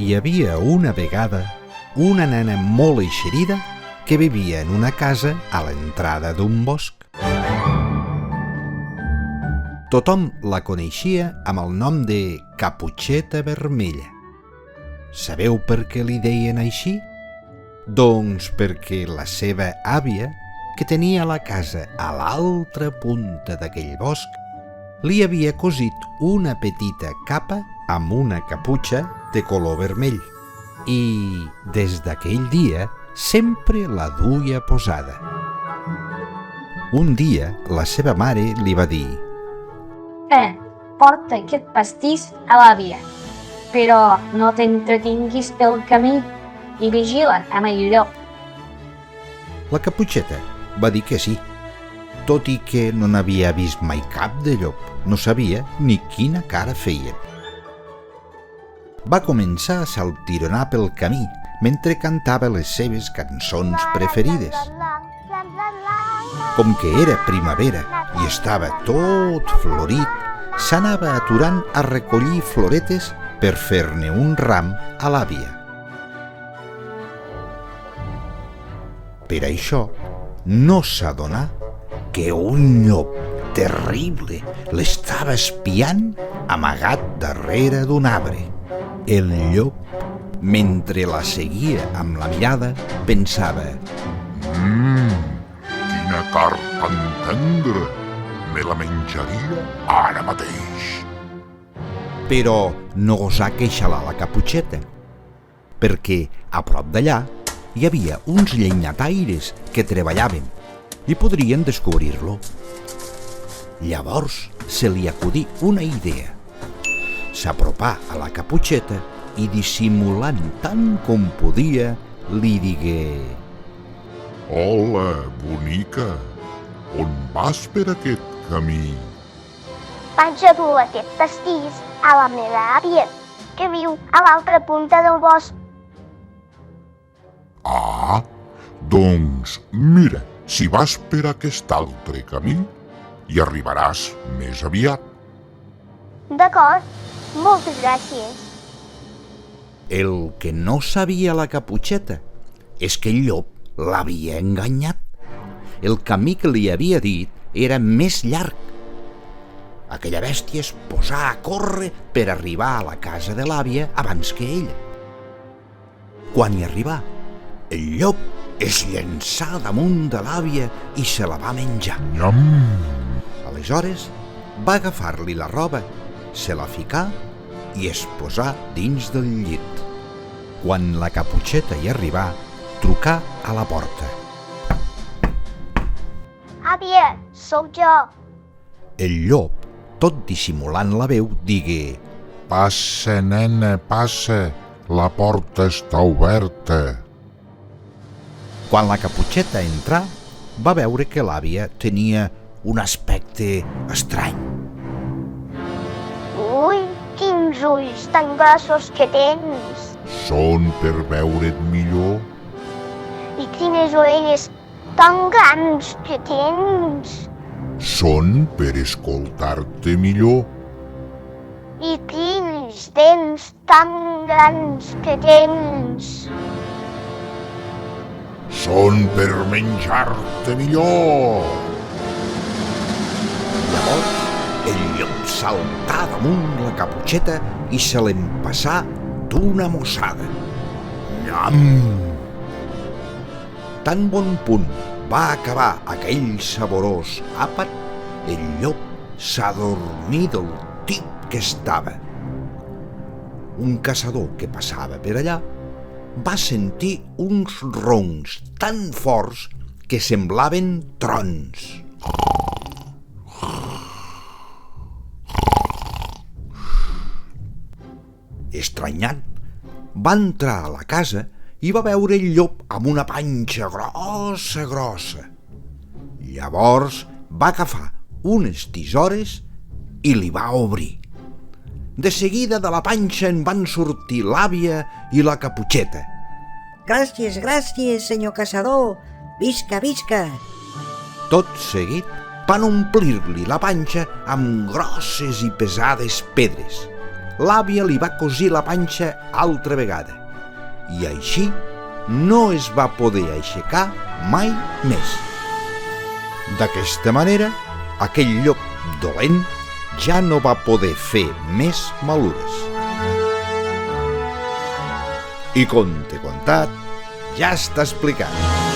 Hi havia una vegada una nena molt eixerida que vivia en una casa a l'entrada d'un bosc. Tothom la coneixia amb el nom de Caputxeta Vermella. Sabeu per què li deien així? Doncs perquè la seva àvia, que tenia la casa a l'altra punta d'aquell bosc, li havia cosit una petita capa amb una caputxa de color vermell i, des d'aquell dia, sempre la duia posada. Un dia, la seva mare li va dir: porta aquest pastís a l'àvia, però no t'entretinguis pel camí i vigila amb el llop. La Caputxeta va dir que sí, tot i que no n'havia vist mai cap de llop, no sabia ni quina cara feia. Va començar a saltironar pel camí mentre cantava les seves cançons preferides. Com que era primavera i estava tot florit, s'anava aturant a recollir floretes per fer-ne un ram a l'àvia. Per això, no s'adonà que un llop terrible l'estava espiant amagat darrere d'un arbre. El llop, mentre la seguia amb la mirada, pensava: quina carn tan tendra! Me la menjaria ara mateix. Però no gosà queixar-la la Caputxeta, perquè a prop d'allà hi havia uns llenyataires que treballaven i podrien descobrir-lo. Llavors se li acudí una idea. S'apropà a la Caputxeta i, dissimulant tant com podia, li digué: Hola, bonica, on vas per aquest camí? Vaig a dur aquest pastís a la meva àvia, que viu a l'altra punta del bosc. Ah, doncs mira, si vas per aquest altre camí, hi arribaràs més aviat. D'acord, moltes gràcies. El que no sabia la Caputxeta és que el llop l'havia enganyat. El camí que li havia dit era més llarg. Aquella bèstia es posà a córrer per arribar a la casa de l'àvia abans que ella. Quan hi arribà, el llop es llençà damunt de l'àvia i se la va menjar. Nyam! Aleshores va agafar-li la roba, se la ficà i es posà dins del llit. Quan la Caputxeta hi arribà, trucà a la porta. Àvia, sóc jo. El llop, tot dissimulant la veu, digué: Passa, nena, passa, la porta està oberta. Quan la Caputxeta entrà, va veure que l'àvia tenia un aspecte estrany. Ui, quins ulls tan grossos que tens. Són per veure't millor. I quines orelles tan grans que tens. Són per escoltar-te millor. I quins dents tan grans que tens. Són per menjar-te millor. Llavors, el llop saltà damunt la Caputxeta i se l'empassà d'una mossada. Nyam! Tan bon punt va acabar aquell saborós àpat, el llop s'adormí del tip que estava. Un caçador que passava per allà va sentir uns roncs tan forts que semblaven trons. Estranyat, va entrar a la casa i va veure el llop amb una panxa grossa. Llavors va agafar unes tisores i li va obrir. De seguida de la panxa en van sortir l'àvia i la Caputxeta. Gràcies, senyor caçador. Visca, visca. Tot seguit van omplir-li la panxa amb grosses i pesades pedres l'àvia li va cosir la panxa altra vegada i així no es va poder aixecar mai més. D'aquesta manera, aquell llop dolent ja no va poder fer més malures. I conte contat, ja està explicat.